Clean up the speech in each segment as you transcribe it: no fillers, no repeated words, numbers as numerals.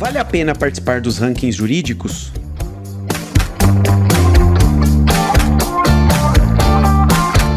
Vale a pena participar dos rankings jurídicos?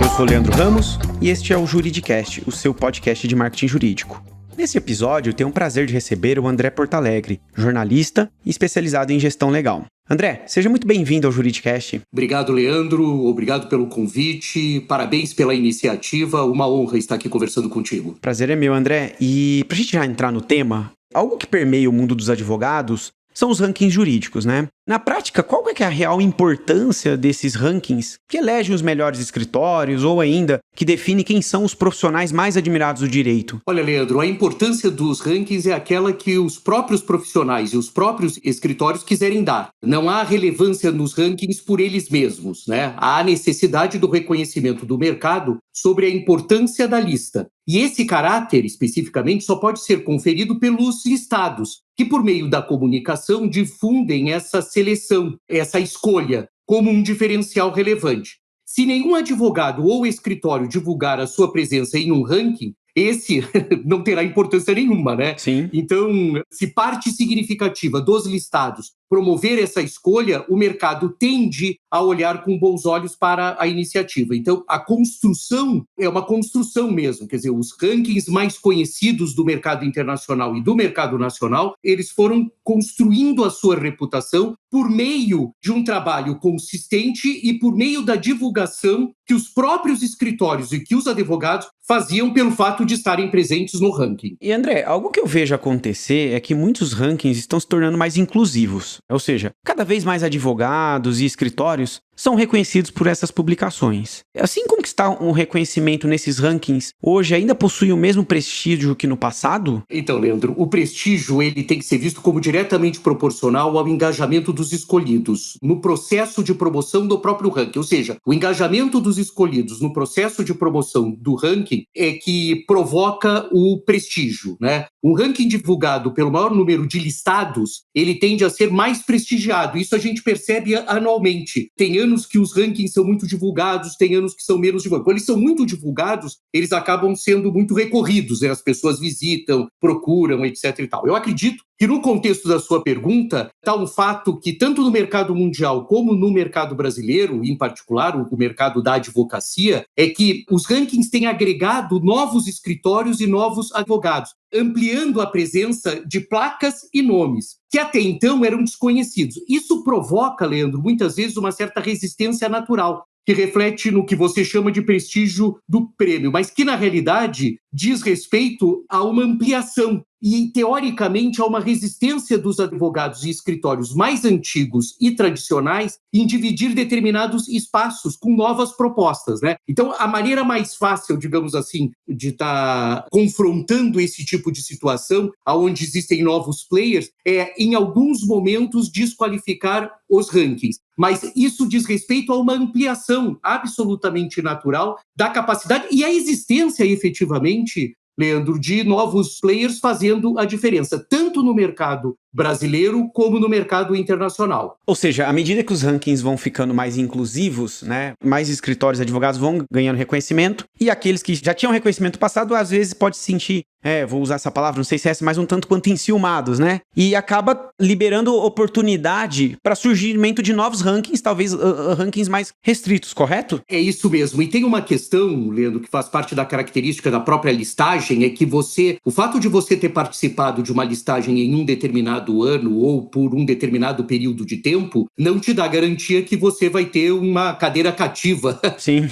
Eu sou Leandro Ramos e este é o Juridicast, o seu podcast de marketing jurídico. Nesse episódio, eu tenho o prazer de receber o André Portalegre, jornalista e especializado em gestão legal. André, seja muito bem-vindo ao Juridicast. Obrigado, Leandro. Obrigado pelo convite. Parabéns pela iniciativa. Uma honra estar aqui conversando contigo. Prazer é meu, André. E pra gente já entrar no tema, algo que permeia o mundo dos advogados são os rankings jurídicos, né? Na prática, qual é a real importância desses rankings que elegem os melhores escritórios ou ainda que define quem são os profissionais mais admirados do direito? Olha, Leandro, a importância dos rankings é aquela que os próprios profissionais e os próprios escritórios quiserem dar. Não há relevância nos rankings por eles mesmos, né? Há necessidade do reconhecimento do mercado sobre a importância da lista. E esse caráter, especificamente, só pode ser conferido pelos listados, que por meio da comunicação difundem essa seleção, essa escolha, como um diferencial relevante. Se nenhum advogado ou escritório divulgar a sua presença em um ranking, esse não terá importância nenhuma, né? Sim. Então, se parte significativa dos listados promover essa escolha, o mercado tende a olhar com bons olhos para a iniciativa. Então, a construção é uma construção mesmo, quer dizer, os rankings mais conhecidos do mercado internacional e do mercado nacional, eles foram construindo a sua reputação por meio de um trabalho consistente e por meio da divulgação que os próprios escritórios e que os advogados faziam pelo fato de estarem presentes no ranking. E André, algo que eu vejo acontecer é que muitos rankings estão se tornando mais inclusivos. Ou seja, cada vez mais advogados e escritórios são reconhecidos por essas publicações. Assim conquistar um reconhecimento nesses rankings hoje ainda possui o mesmo prestígio que no passado? Então, Leandro, o prestígio ele tem que ser visto como diretamente proporcional ao engajamento dos escolhidos no processo de promoção do próprio ranking. Ou seja, o engajamento dos escolhidos no processo de promoção do ranking é que provoca o prestígio, né? Um ranking divulgado pelo maior número de listados, ele tende a ser mais prestigiado. Isso a gente percebe anualmente. Tem anos que os rankings são muito divulgados, tem anos que são menos divulgados. Quando eles são muito divulgados, eles acabam sendo muito recorridos, né? As pessoas visitam, procuram, etc. e tal. Eu acredito que no contexto da sua pergunta, está um fato que tanto no mercado mundial como no mercado brasileiro, em particular o mercado da advocacia, é que os rankings têm agregado novos escritórios e novos advogados, ampliando a presença de placas e nomes, que até então eram desconhecidos. Isso provoca, Leandro, muitas vezes uma certa resistência natural, que reflete no que você chama de prestígio do prêmio, mas que, na realidade, diz respeito a uma ampliação e, teoricamente, a uma resistência dos advogados e escritórios mais antigos e tradicionais em dividir determinados espaços com novas propostas, né? Então, a maneira mais fácil, digamos assim, de estar confrontando esse tipo de situação, onde existem novos players, é, em alguns momentos, desqualificar os rankings. Mas isso diz respeito a uma ampliação absolutamente natural da capacidade e a existência, efetivamente, Leandro, de novos players fazendo a diferença, tanto no mercado brasileiro como no mercado internacional. Ou seja, à medida que os rankings vão ficando mais inclusivos, né, mais escritórios e advogados vão ganhando reconhecimento, e aqueles que já tinham reconhecimento passado, às vezes pode se sentir, vou usar essa palavra, não sei se é essa, mas um tanto quanto enciumados, né? E acaba liberando oportunidade para surgimento de novos rankings, talvez rankings mais restritos, correto? É isso mesmo. E tem uma questão, Leandro, que faz parte da característica da própria listagem, é que o fato de você ter participado de uma listagem em um determinado ano ou por um determinado período de tempo, não te dá garantia que você vai ter uma cadeira cativa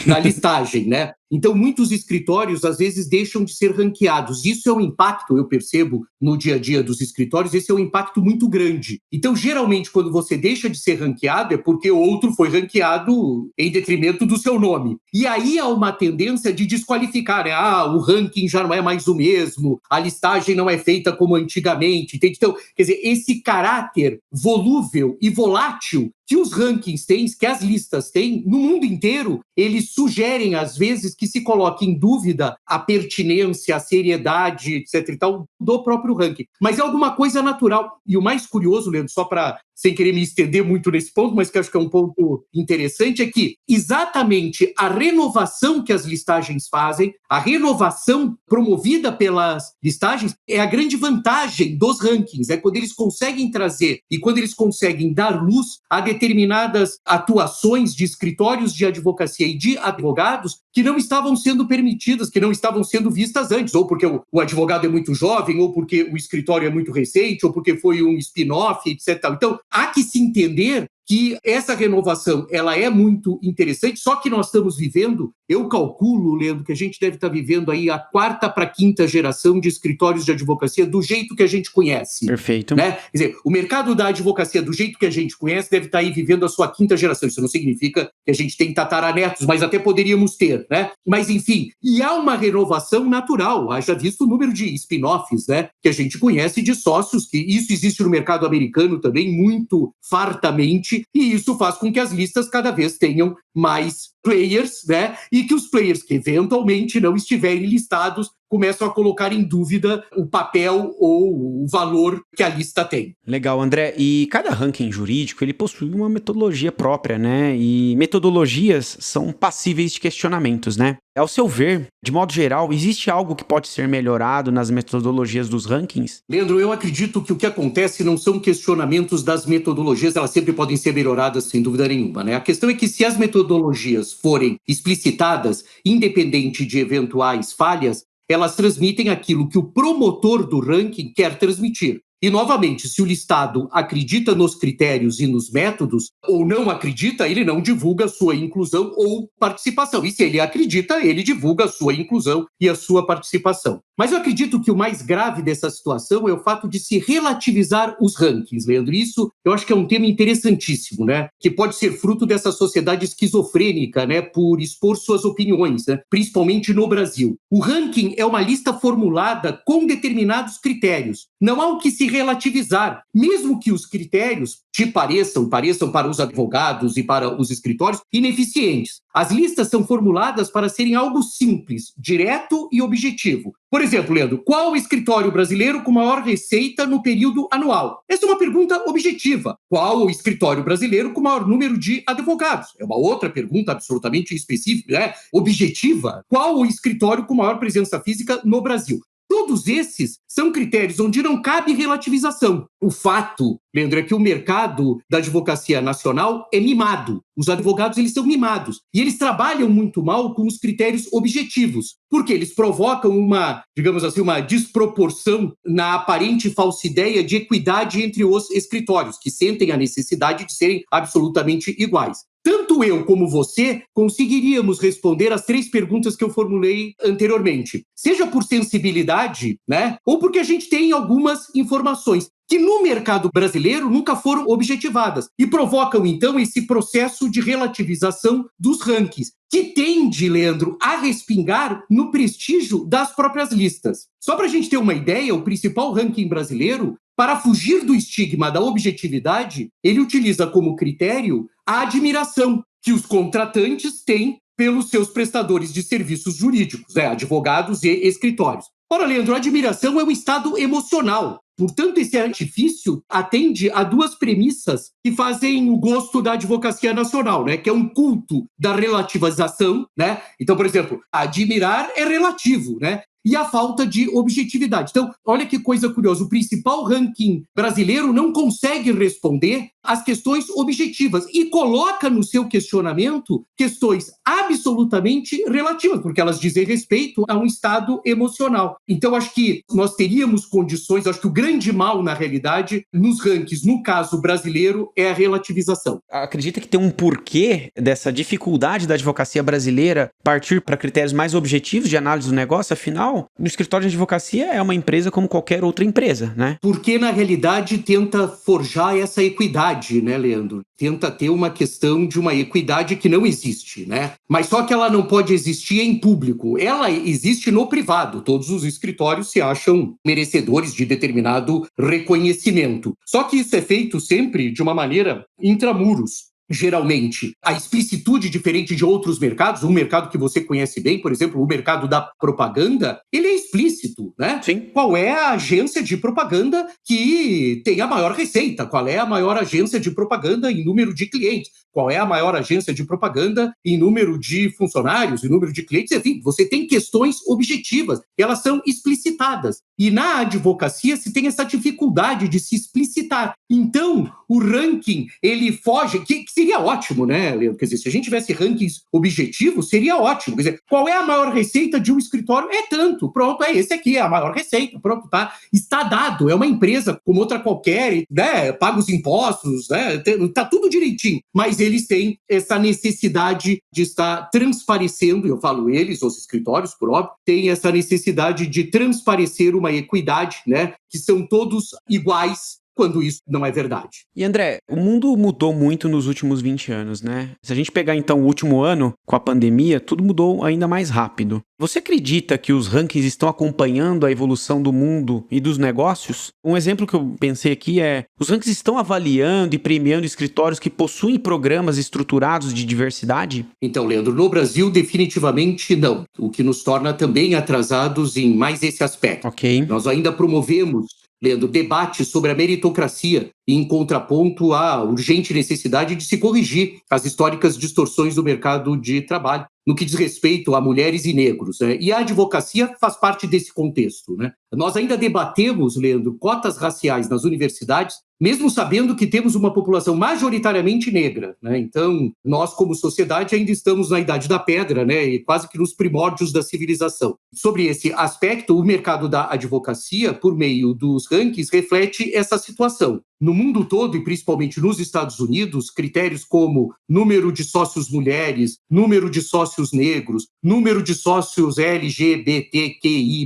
na listagem, né? Então, muitos escritórios, às vezes, deixam de ser ranqueados. Isso é um impacto, eu percebo, no dia a dia dos escritórios, esse é um impacto muito grande. Então, geralmente, quando você deixa de ser ranqueado, é porque outro foi ranqueado em detrimento do seu nome. E aí há uma tendência de desqualificar, né? O ranking já não é mais o mesmo, a listagem não é feita como antigamente. Entende? Então, quer dizer, esse caráter volúvel e volátil que os rankings têm, que as listas têm, no mundo inteiro, eles sugerem, às vezes, que se coloque em dúvida a pertinência, a seriedade, etc. e tal, do próprio ranking. Mas é alguma coisa natural. E o mais curioso, Leandro, só para sem querer me estender muito nesse ponto, mas que acho que é um ponto interessante, é que exatamente a renovação que as listagens fazem, a renovação promovida pelas listagens, é a grande vantagem dos rankings, é quando eles conseguem trazer e quando eles conseguem dar luz a determinadas atuações de escritórios de advocacia e de advogados que não estavam sendo permitidas, que não estavam sendo vistas antes, ou porque o advogado é muito jovem, ou porque o escritório é muito recente, ou porque foi um spin-off, etc. Então, há que se entender que essa renovação ela é muito interessante, só que nós estamos vivendo, eu calculo, Leandro, que a gente deve estar vivendo aí a 4ª para 5ª geração de escritórios de advocacia do jeito que a gente conhece. Perfeito. Né? Quer dizer, o mercado da advocacia do jeito que a gente conhece deve estar aí vivendo a sua 5ª geração. Isso não significa que a gente tem tataranetos, mas até poderíamos ter, né? Mas, enfim, e há uma renovação natural. Haja visto o número de spin-offs, né? Que a gente conhece de sócios, que isso existe no mercado americano também muito fartamente, e isso faz com que as listas cada vez tenham mais players, né? E que os players que eventualmente não estiverem listados começam a colocar em dúvida o papel ou o valor que a lista tem. Legal, André. E cada ranking jurídico, ele possui uma metodologia própria, né? E metodologias são passíveis de questionamentos, né? Ao seu ver, de modo geral, existe algo que pode ser melhorado nas metodologias dos rankings? Leandro, eu acredito que o que acontece não são questionamentos das metodologias, elas sempre podem ser melhoradas, sem dúvida nenhuma, né? A questão é que se as metodologias forem explicitadas, independente de eventuais falhas, elas transmitem aquilo que o promotor do ranking quer transmitir. E, novamente, se o listado acredita nos critérios e nos métodos, ou não acredita, ele não divulga a sua inclusão ou participação. E se ele acredita, ele divulga a sua inclusão e a sua participação. Mas eu acredito que o mais grave dessa situação é o fato de se relativizar os rankings, Leandro. Isso eu acho que é um tema interessantíssimo, né? Que pode ser fruto dessa sociedade esquizofrênica, né? Por expor suas opiniões, né? Principalmente no Brasil. O ranking é uma lista formulada com determinados critérios. Não há o que se relativizar, mesmo que os critérios te pareçam para os advogados e para os escritórios ineficientes. As listas são formuladas para serem algo simples, direto e objetivo. Por exemplo, Leandro, qual o escritório brasileiro com maior receita no período anual? Essa é uma pergunta objetiva. Qual o escritório brasileiro com maior número de advogados? É uma outra pergunta absolutamente específica, né? Objetiva. Qual o escritório com maior presença física no Brasil? Todos esses são critérios onde não cabe relativização. O fato, Leandro, é que o mercado da advocacia nacional é mimado. Os advogados, eles são mimados. E eles trabalham muito mal com os critérios objetivos, porque eles provocam uma, digamos assim, uma desproporção na aparente falsa ideia de equidade entre os escritórios, que sentem a necessidade de serem absolutamente iguais. Tanto eu como você conseguiríamos responder as 3 perguntas que eu formulei anteriormente. Seja por sensibilidade, né? Ou porque a gente tem algumas informações que no mercado brasileiro nunca foram objetivadas e provocam, então, esse processo de relativização dos rankings, que tende, Leandro, a respingar no prestígio das próprias listas. Só para a gente ter uma ideia, o principal ranking brasileiro, para fugir do estigma da objetividade, ele utiliza como critério a admiração que os contratantes têm pelos seus prestadores de serviços jurídicos, advogados e escritórios. Ora, Leandro, a admiração é um estado emocional. Portanto, esse artifício atende a 2 premissas que fazem o gosto da advocacia nacional, né? Que é um culto da relativização, né? Então, por exemplo, admirar é relativo, né? E a falta de objetividade. Então, olha que coisa curiosa, o principal ranking brasileiro não consegue responder às questões objetivas e coloca no seu questionamento questões absolutamente relativas, porque elas dizem respeito a um estado emocional. Então, acho que nós teríamos condições, acho que o grande mal, na realidade, nos rankings, no caso brasileiro, é a relativização. Acredita que tem um porquê dessa dificuldade da advocacia brasileira partir para critérios mais objetivos de análise do negócio? Afinal, no escritório de advocacia é uma empresa como qualquer outra empresa, né? Porque, na realidade, tenta forjar essa equidade, né, Leandro? Tenta ter uma questão de uma equidade que não existe, né? Mas só que ela não pode existir em público. Ela existe no privado. Todos os escritórios se acham merecedores de determinado reconhecimento. Só que isso é feito sempre de uma maneira intramuros. geralmente, a explicitude diferente de outros mercados, um mercado que você conhece bem, por exemplo, o mercado da propaganda, ele é explícito, né? Sim. Qual é a agência de propaganda que tem a maior receita? Qual é a maior agência de propaganda em número de clientes? Qual é a maior agência de propaganda em número de funcionários, em número de clientes? Enfim, você tem questões objetivas, elas são explicitadas. E na advocacia se tem essa dificuldade de se explicitar. Então, o ranking, ele foge, que seria ótimo, né, Leandro? Quer dizer, se a gente tivesse rankings objetivos, seria ótimo. Quer dizer, qual é a maior receita de um escritório? É tanto. Pronto, é esse aqui, é a maior receita. Pronto, tá. Está dado. É uma empresa como outra qualquer, né? Paga os impostos, né? Tá tudo direitinho. Mas eles têm essa necessidade de estar transparecendo, eu falo eles, os escritórios, por óbvio, têm essa necessidade de transparecer uma equidade, né? Que são todos iguais, quando isso não é verdade. E André, o mundo mudou muito nos últimos 20 anos, né? Se a gente pegar então o último ano, com a pandemia, tudo mudou ainda mais rápido. Você acredita que os rankings estão acompanhando a evolução do mundo e dos negócios? Um exemplo que eu pensei aqui é, os rankings estão avaliando e premiando escritórios que possuem programas estruturados de diversidade? Então, Leandro, no Brasil, definitivamente não. O que nos torna também atrasados em mais esse aspecto. Ok. Nós ainda promovemos, Leandro, debates sobre a meritocracia em contraponto à urgente necessidade de se corrigir as históricas distorções do mercado de trabalho no que diz respeito a mulheres e negros, né? E a advocacia faz parte desse contexto, né? Nós ainda debatemos, Leandro, cotas raciais nas universidades, mesmo sabendo que temos uma população majoritariamente negra, né? Então, nós como sociedade ainda estamos na idade da pedra, né? E quase que nos primórdios da civilização. Sobre esse aspecto, o mercado da advocacia, por meio dos rankings, reflete essa situação. No mundo todo, e principalmente nos Estados Unidos, critérios como número de sócios mulheres, número de sócios negros, número de sócios LGBTQI+,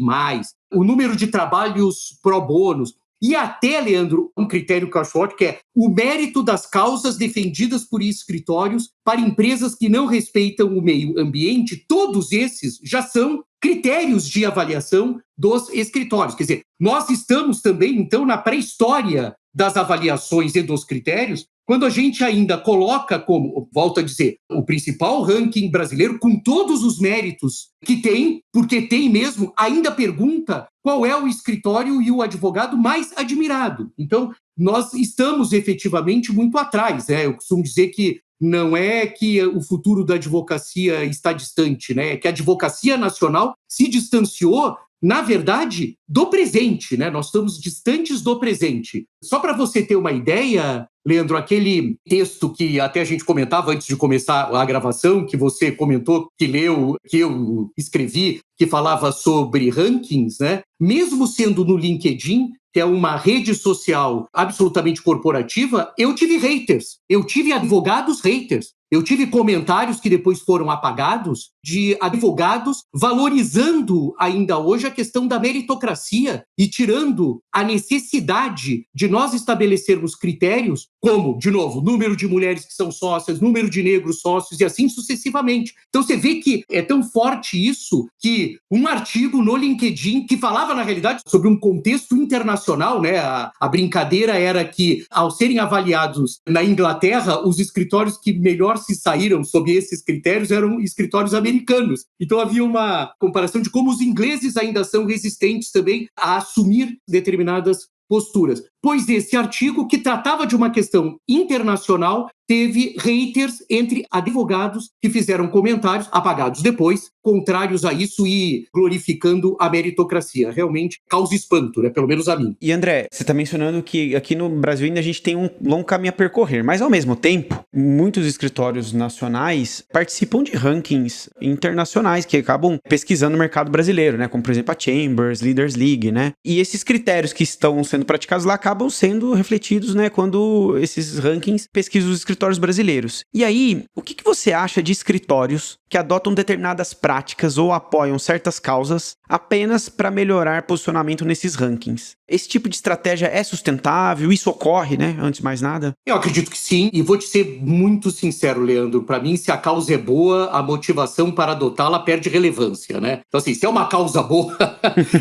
o número de trabalhos pro bonos, e até, Leandro, um critério que eu acho ótimo, que é o mérito das causas defendidas por escritórios para empresas que não respeitam o meio ambiente, todos esses já são critérios de avaliação dos escritórios. Quer dizer, nós estamos também, então, na pré-história das avaliações e dos critérios, quando a gente ainda coloca como, volto a dizer, o principal ranking brasileiro, com todos os méritos que tem, porque tem mesmo, ainda pergunta qual é o escritório e o advogado mais admirado. Então, nós estamos efetivamente muito atrás, né? Eu costumo dizer que não é que o futuro da advocacia está distante, né? É que a advocacia nacional se distanciou, na verdade, do presente, né? Nós estamos distantes do presente. Só para você ter uma ideia, Leandro, aquele texto que até a gente comentava antes de começar a gravação, que você comentou, que leu, que eu escrevi, que falava sobre rankings, né? Mesmo sendo no LinkedIn, que é uma rede social absolutamente corporativa, eu tive haters, eu tive advogados haters. Eu tive comentários que depois foram apagados de advogados valorizando ainda hoje a questão da meritocracia e tirando a necessidade de nós estabelecermos critérios como, de novo, número de mulheres que são sócias, número de negros sócios e assim sucessivamente. Então você vê que é tão forte isso que um artigo no LinkedIn que falava, na realidade, sobre um contexto internacional, né? A brincadeira era que, ao serem avaliados na Inglaterra, os escritórios que melhor se saíram sob esses critérios eram escritórios americanos. Então havia uma comparação de como os ingleses ainda são resistentes também a assumir determinadas posturas. Pois esse artigo, que tratava de uma questão internacional, teve haters entre advogados que fizeram comentários, apagados depois, contrários a isso e glorificando a meritocracia. Realmente causa espanto, né? Pelo menos a mim. E André, você está mencionando que aqui no Brasil ainda a gente tem um longo caminho a percorrer, mas ao mesmo tempo, muitos escritórios nacionais participam de rankings internacionais que acabam pesquisando o mercado brasileiro, né? Como, por exemplo, a Chambers, Leaders League, né? E esses critérios que estão sendo praticados lá acabam sendo refletidos, né? Quando esses rankings pesquisam os escritórios brasileiros. E aí, o que você acha de escritórios que adotam determinadas práticas ou apoiam certas causas apenas para melhorar posicionamento nesses rankings? Esse tipo de estratégia é sustentável? Isso ocorre, né? Antes de mais nada. Eu acredito que sim, e vou te ser muito sincero, Leandro. Para mim, se a causa é boa, a motivação para adotá-la perde relevância, né? Então, assim, se é uma causa boa,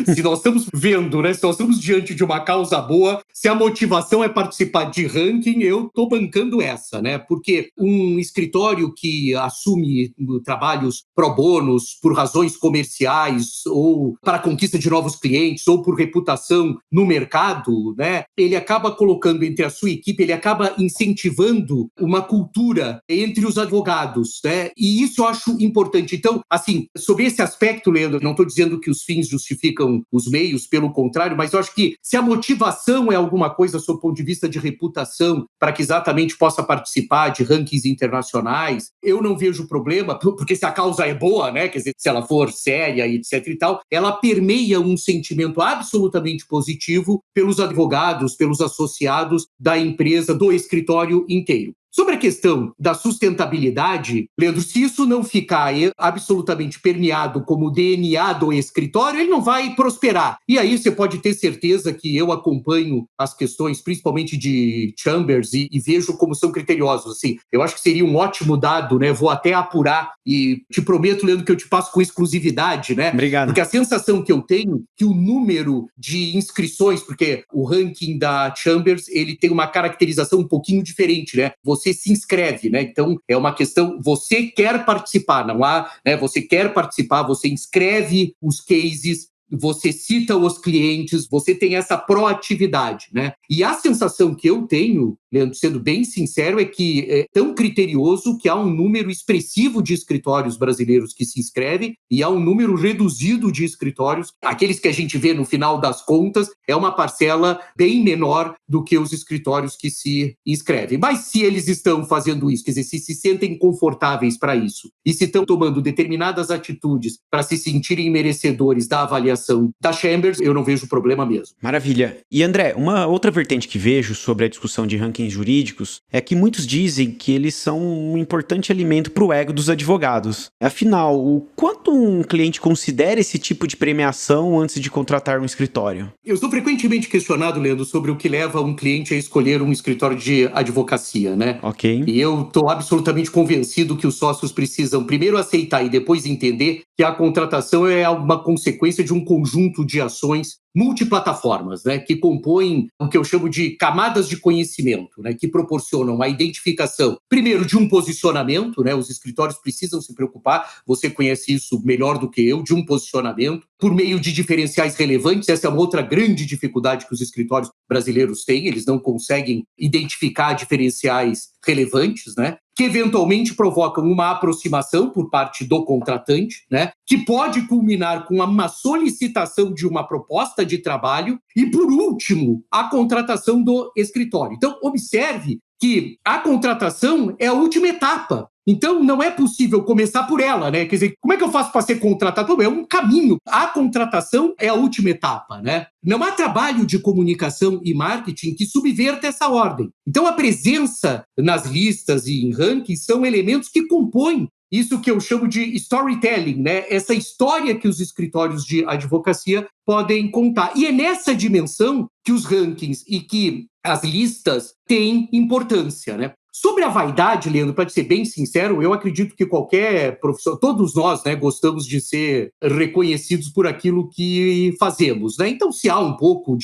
se nós estamos vendo, né? Se nós estamos diante de uma causa boa, se a motivação é participar de ranking, eu estou bancando essa, né? Porque um escritório que assume trabalhos pro bonos por razões comerciais ou para a conquista de novos clientes ou por reputação no mercado, né? Ele acaba colocando entre a sua equipe, ele acaba incentivando uma cultura entre os advogados, né? E isso eu acho importante. Então, assim, sobre esse aspecto, Leandro, não estou dizendo que os fins justificam os meios, pelo contrário, mas eu acho que se a motivação é alguma coisa sob o ponto de vista de reputação, para que exatamente possa participar de rankings internacionais, eu não vejo problema, porque se a causa é boa, né, quer dizer, se ela for séria e etc e tal, ela permeia um sentimento absolutamente positivo pelos advogados, pelos associados da empresa, do escritório inteiro. Sobre a questão da sustentabilidade, Leandro, se isso não ficar absolutamente permeado como DNA do escritório, ele não vai prosperar. E aí você pode ter certeza que eu acompanho as questões, principalmente de Chambers, e vejo como são criteriosos. Assim, eu acho que seria um ótimo dado, né? Vou até apurar e te prometo, Leandro, que eu te passo com exclusividade, né? Obrigado. Porque a sensação que eu tenho que o número de inscrições, porque o ranking da Chambers, ele tem uma caracterização um pouquinho diferente, né? Você se inscreve, né? Então, é uma questão, você quer participar, não há, né? Você quer participar, você inscreve os cases, você cita os clientes, você tem essa proatividade, né? E a sensação que eu tenho, Leandro, sendo bem sincero, é que é tão criterioso que há um número expressivo de escritórios brasileiros que se inscrevem e há um número reduzido de escritórios, aqueles que a gente vê no final das contas, é uma parcela bem menor do que os escritórios que se inscrevem. Mas se eles estão fazendo isso, quer dizer, se sentem confortáveis para isso e se estão tomando determinadas atitudes para se sentirem merecedores da avaliação da Chambers, eu não vejo problema mesmo. Maravilha. E André, uma outra vertente que vejo sobre a discussão de rankings jurídicos é que muitos dizem que eles são um importante alimento para o ego dos advogados. Afinal, o quanto um cliente considera esse tipo de premiação antes de contratar um escritório? Eu sou frequentemente questionado, Leandro, sobre o que leva um cliente a escolher um escritório de advocacia, né? Ok. E eu estou absolutamente convencido que os sócios precisam primeiro aceitar e depois entender que a contratação é uma consequência de um conjunto de ações multiplataformas, né, que compõem o que eu chamo de camadas de conhecimento, né, que proporcionam a identificação, primeiro, de um posicionamento, né, os escritórios precisam se preocupar, você conhece isso melhor do que eu, de um posicionamento, por meio de diferenciais relevantes. Essa é uma outra grande dificuldade que os escritórios brasileiros têm, eles não conseguem identificar diferenciais relevantes, né, que eventualmente provocam uma aproximação por parte do contratante, né, que pode culminar com uma solicitação de uma proposta de trabalho e, por último, a contratação do escritório. Então, observe que a contratação é a última etapa. Então, não é possível começar por ela, né? Quer dizer, como é que eu faço para ser contratado? É um caminho. A contratação é a última etapa, né? Não há trabalho de comunicação e marketing que subverta essa ordem. Então, a presença nas listas e em rankings são elementos que compõem isso que eu chamo de storytelling, né? Essa história que os escritórios de advocacia podem contar. E é nessa dimensão que os rankings e que as listas têm importância, né? Sobre a vaidade, Leandro, para ser bem sincero, eu acredito que qualquer profissional, todos nós, né, gostamos de ser reconhecidos por aquilo que fazemos, né? Então, se há um pouco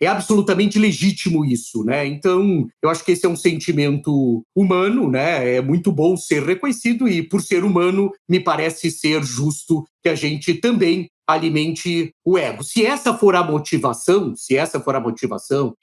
é absolutamente legítimo isso, né? Então, eu acho que esse é um sentimento humano, né? É muito bom ser reconhecido e, por ser humano, me parece ser justo que a gente também alimente o ego. Se essa for a motivação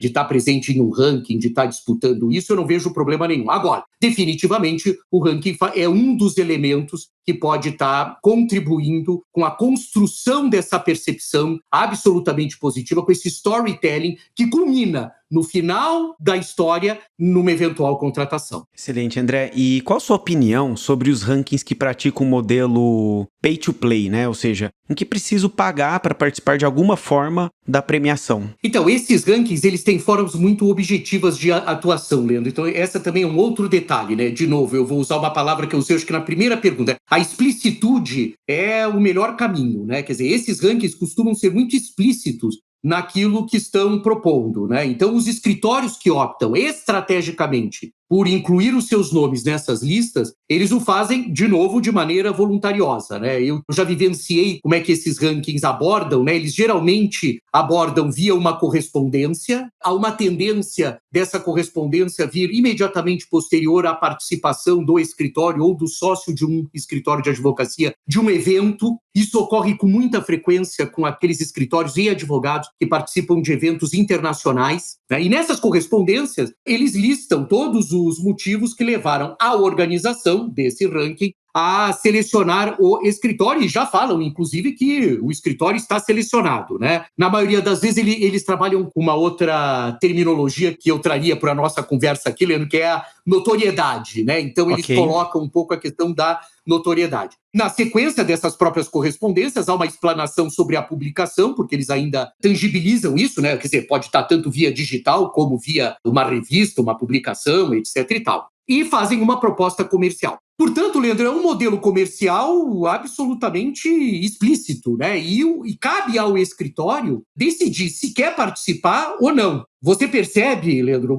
de estar presente em um ranking, de estar disputando isso, eu não vejo problema nenhum. Agora, definitivamente, o ranking é um dos elementos que pode estar contribuindo com a construção dessa percepção absolutamente positiva, com esse storytelling que culmina no final da história, numa eventual contratação. Excelente, André. E qual a sua opinião sobre os rankings que praticam o modelo pay to play, né? Ou seja, em que preciso pagar para participar de alguma forma da premiação? Então, esses rankings, eles têm formas muito objetivas de atuação, Leandro. Então, essa também é um outro detalhe, né? De novo, eu vou usar uma palavra que eu usei, acho que na primeira pergunta. A explicitude é o melhor caminho, né? Quer dizer, esses rankings costumam ser muito explícitos naquilo que estão propondo, né? Então, os escritórios que optam estrategicamente por incluir os seus nomes nessas listas, eles o fazem, de novo, de maneira voluntariosa, né? Eu já vivenciei como é que esses rankings abordam, né? Eles geralmente abordam via uma correspondência, há uma tendência dessa correspondência vir imediatamente posterior à participação do escritório ou do sócio de um escritório de advocacia de um evento. Isso ocorre com muita frequência com aqueles escritórios e advogados que participam de eventos internacionais, né? E nessas correspondências, eles listam todos os motivos que levaram a organização desse ranking a selecionar o escritório, e já falam, inclusive, que o escritório está selecionado, né? Na maioria das vezes, eles trabalham com uma outra terminologia que eu traria para a nossa conversa aqui, Leandro, que é a notoriedade, né? Então, eles colocam um pouco a questão da notoriedade. Na sequência dessas próprias correspondências, há uma explanação sobre a publicação, porque eles ainda tangibilizam isso, né? Quer dizer, pode estar tanto via digital como via uma revista, uma publicação, etc. e tal. E fazem uma proposta comercial. Portanto, Leandro, é um modelo comercial absolutamente explícito, né? E cabe ao escritório decidir se quer participar ou não. Você percebe, Leandro,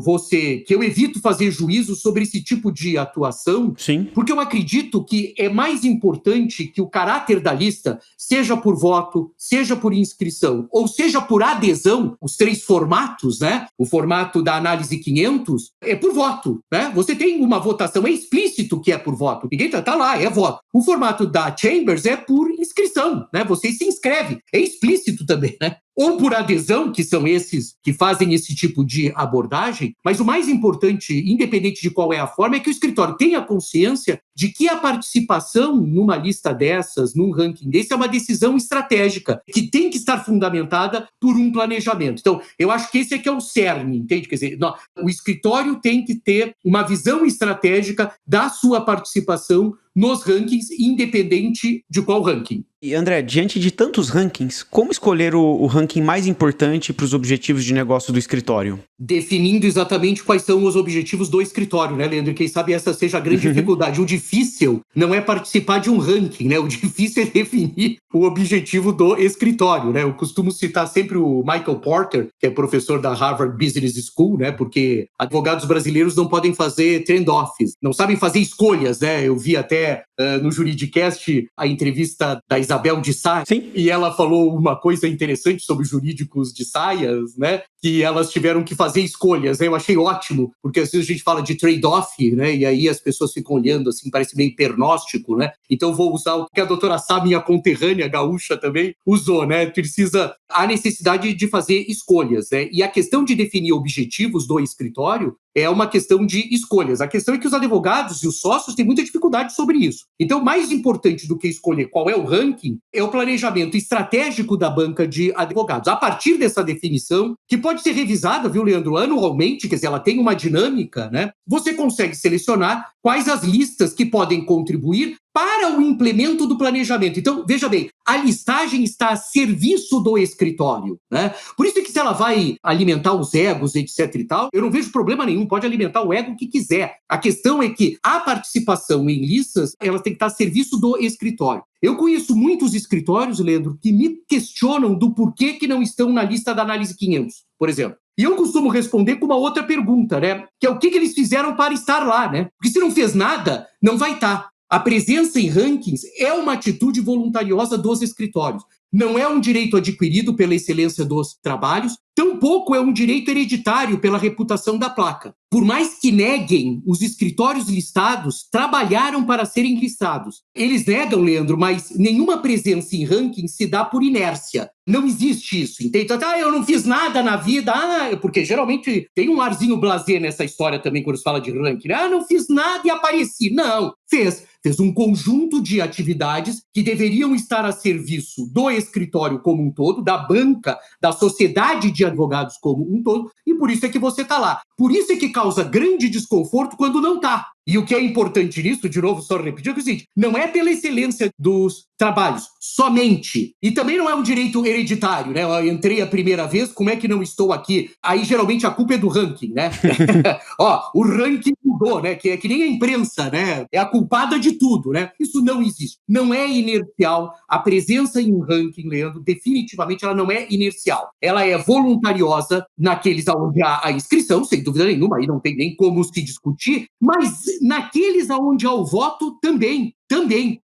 que eu evito fazer juízo sobre esse tipo de atuação, sim, porque eu acredito que é mais importante que o caráter da lista, seja por voto, seja por inscrição, ou seja por adesão, os 3 formatos, né? O formato da análise 500 é por voto, né? Você tem uma votação, é explícito que é por voto. Ninguém tá lá, é voto. O formato da Chambers é por inscrição, né? Você se inscreve, é explícito também, né? Ou por adesão, que são esses que fazem esse tipo de abordagem, mas o mais importante, independente de qual é a forma, é que o escritório tenha consciência de que a participação numa lista dessas, num ranking desse, é uma decisão estratégica, que tem que estar fundamentada por um planejamento. Então, eu acho que esse é que é o cerne, entende? Quer dizer, o escritório tem que ter uma visão estratégica da sua participação nos rankings, independente de qual ranking. E André, diante de tantos rankings, como escolher o ranking mais importante para os objetivos de negócio do escritório? Definindo exatamente quais são os objetivos do escritório, né, Leandro? Quem sabe essa seja a grande dificuldade. O difícil não é participar de um ranking, né? O difícil é definir o objetivo do escritório, né? Eu costumo citar sempre o Michael Porter, que é professor da Harvard Business School, né? Porque advogados brasileiros não podem fazer trade-offs, não sabem fazer escolhas, né? Eu vi até no Juridicast a entrevista da Isabel de Sá, e ela falou uma coisa interessante sobre jurídicos de saias, né? Que elas tiveram que fazer escolhas, né? Eu achei ótimo, porque às vezes a gente fala de trade-off, né? E aí as pessoas ficam olhando assim, parece meio pernóstico, né? Então vou usar o que a doutora Sá, minha conterrânea gaúcha também, usou, né? Há necessidade de fazer escolhas, né? E a questão de definir objetivos do escritório é uma questão de escolhas. A questão é que os advogados e os sócios têm muita dificuldade sobre isso. Então, mais importante do que escolher qual é o ranking, é o planejamento estratégico da banca de advogados. A partir dessa definição, que pode ser revisada, viu, Leandro, anualmente, quer dizer, ela tem uma dinâmica, né? Você consegue selecionar quais as listas que podem contribuir para o implemento do planejamento. Então, veja bem, a listagem está a serviço do escritório, né? Por isso é que se ela vai alimentar os egos, etc e tal, eu não vejo problema nenhum, pode alimentar o ego que quiser. A questão é que a participação em listas, ela tem que estar a serviço do escritório. Eu conheço muitos escritórios, Leandro, que me questionam do porquê que não estão na lista da análise 500, por exemplo. E eu costumo responder com uma outra pergunta, né? Que é o que eles fizeram para estar lá, né? Porque se não fez nada, não vai estar. A presença em rankings é uma atitude voluntariosa dos escritórios. Não é um direito adquirido pela excelência dos trabalhos, tampouco é um direito hereditário pela reputação da placa. Por mais que neguem, os escritórios listados trabalharam para serem listados. Eles negam, Leandro, mas nenhuma presença em ranking se dá por inércia. Não existe isso, entende? Então, eu não fiz nada na vida, porque geralmente tem um arzinho blasé nessa história também quando se fala de ranking. Não fiz nada e apareci. Não, fez um conjunto de atividades que deveriam estar a serviço do escritório como um todo, da banca, da sociedade de advogados como um todo, e por isso é que você está lá. Por isso é que causa grande desconforto quando não está. E o que é importante nisso, de novo, só repetir, é o seguinte: não é pela excelência dos trabalhos, somente. E também não é um direito hereditário, né? Eu entrei a primeira vez, como é que não estou aqui? Aí, geralmente, a culpa é do ranking, né? O ranking mudou, né? Que é que nem a imprensa, né? É a culpada de tudo, né? Isso não existe. Não é inercial. A presença em um ranking, Leandro, definitivamente, ela não é inercial. Ela é voluntariosa naqueles sob a inscrição, sem dúvida nenhuma, aí não tem nem como se discutir, mas naqueles onde há o voto também,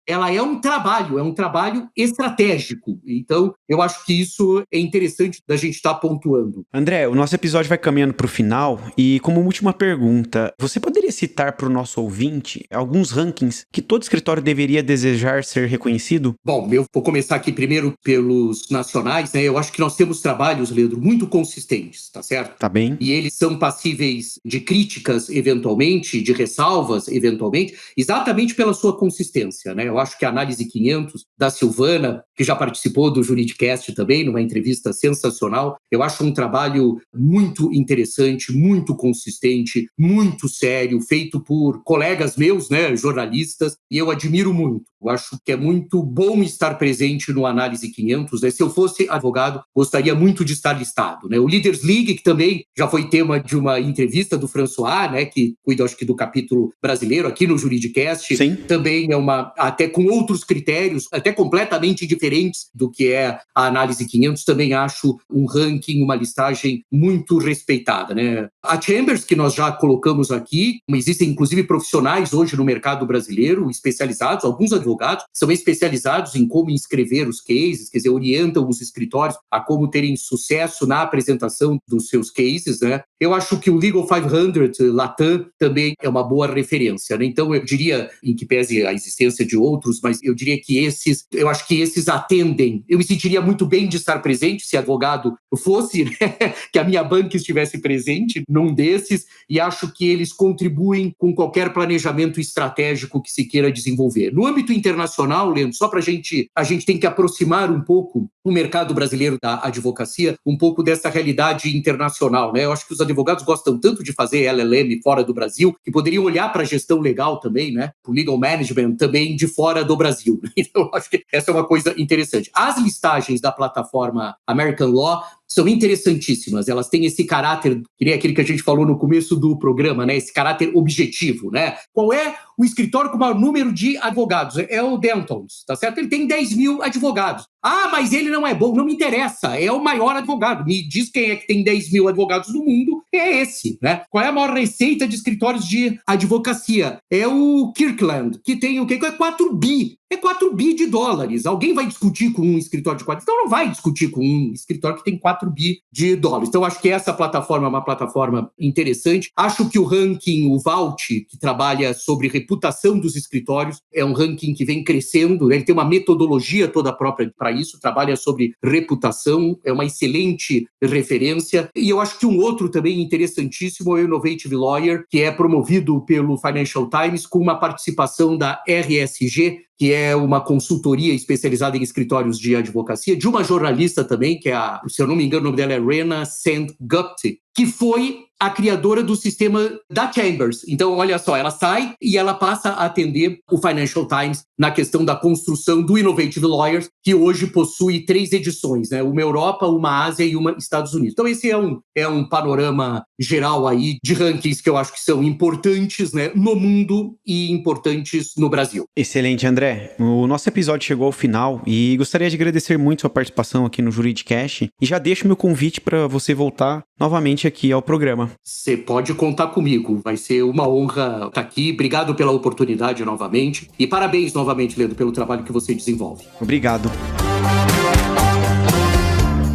ela é um trabalho estratégico. Então, eu acho que isso é interessante da gente estar pontuando. André, o nosso episódio vai caminhando para o final e, como última pergunta, você poderia citar para o nosso ouvinte alguns rankings que todo escritório deveria desejar ser reconhecido? Bom, eu vou começar aqui primeiro pelos nacionais, né? Eu acho que nós temos trabalhos, Leandro, muito consistentes, tá certo? Tá bem. E eles são passíveis de críticas, eventualmente, de ressalvas, eventualmente, exatamente pela sua consistência. Né? Eu acho que a Análise 500 da Silvana, que já participou do Juridicast também, numa entrevista sensacional, eu acho um trabalho muito interessante, muito consistente, muito sério, feito por colegas meus, né, jornalistas, e eu admiro muito. Eu acho que é muito bom estar presente no Análise 500. Né? Se eu fosse advogado, gostaria muito de estar listado. Né? O Leaders League, que também já foi tema de uma entrevista do François, né, que cuida, acho que, do capítulo brasileiro aqui no Juridicast, Sim. Também é até com outros critérios, até completamente diferentes do que é a Análise 500, também acho um ranking, uma listagem muito respeitada. Né? A Chambers, que nós já colocamos aqui, existem inclusive profissionais hoje no mercado brasileiro especializados, alguns advogados são especializados em como inscrever os cases, quer dizer, orientam os escritórios a como terem sucesso na apresentação dos seus cases. Né? Eu acho que o Legal 500 Latam também é uma boa referência. Né? Então, eu diria, em que pese a existência de outros, mas eu diria que eu acho que esses atendem. Eu me sentiria muito bem de estar presente, se advogado fosse, né? Que a minha banca estivesse presente num desses, e acho que eles contribuem com qualquer planejamento estratégico que se queira desenvolver. No âmbito internacional, Leandro, só para a gente tem que aproximar um pouco o mercado brasileiro da advocacia, um pouco dessa realidade internacional. Né? Eu acho que os advogados gostam tanto de fazer LLM fora do Brasil, que poderiam olhar para a gestão legal também, né? Para o legal management também de fora do Brasil. Então, eu acho que essa é uma coisa interessante. As listagens da plataforma American Law são interessantíssimas, elas têm esse caráter, que nem aquele que a gente falou no começo do programa, né? Esse caráter objetivo, né? Qual é o escritório com o maior número de advogados? É o Dentons, tá certo? Ele tem 10 mil advogados. Ah, mas ele não é bom, não me interessa, é o maior advogado. Me diz quem é que tem 10 mil advogados no mundo, é esse, né? Qual é a maior receita de escritórios de advocacia? É o Kirkland, que tem o quê? É 4 bi. É 4 bi de dólares. Alguém vai discutir com um escritório de 4? Então não vai discutir com um escritório que tem 4 bi de dólares. Então acho que essa plataforma é uma plataforma interessante. Acho que o ranking, o Vault, que trabalha sobre reputação dos escritórios, é um ranking que vem crescendo. Ele tem uma metodologia toda própria para isso, trabalha sobre reputação, é uma excelente referência. E eu acho que um outro também interessantíssimo é o Innovative Lawyer, que é promovido pelo Financial Times com uma participação da RSG, que é uma consultoria especializada em escritórios de advocacia, de uma jornalista também, que é se eu não me engano, o nome dela é Rena Sandgupta, que foi a criadora do sistema da Chambers. Então, olha só, ela sai e ela passa a atender o Financial Times na questão da construção do Innovative Lawyers, que hoje possui 3 edições, né? Uma Europa, uma Ásia e uma Estados Unidos. Então, esse é um panorama geral aí de rankings que eu acho que são importantes, né, no mundo e importantes no Brasil. Excelente, André. O nosso episódio chegou ao final e gostaria de agradecer muito sua participação aqui no Juridicast e já deixo meu convite para você voltar novamente aqui ao programa. Você pode contar comigo, vai ser uma honra estar aqui. Obrigado pela oportunidade novamente e parabéns novamente, Leandro, pelo trabalho que você desenvolve. Obrigado.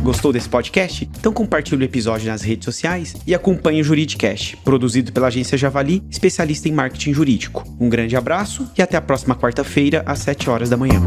Gostou desse podcast? Então compartilhe o episódio nas redes sociais e acompanhe o Juridicast, produzido pela agência Javali, especialista em marketing jurídico. Um grande abraço e até a próxima quarta-feira, às 7 horas da manhã.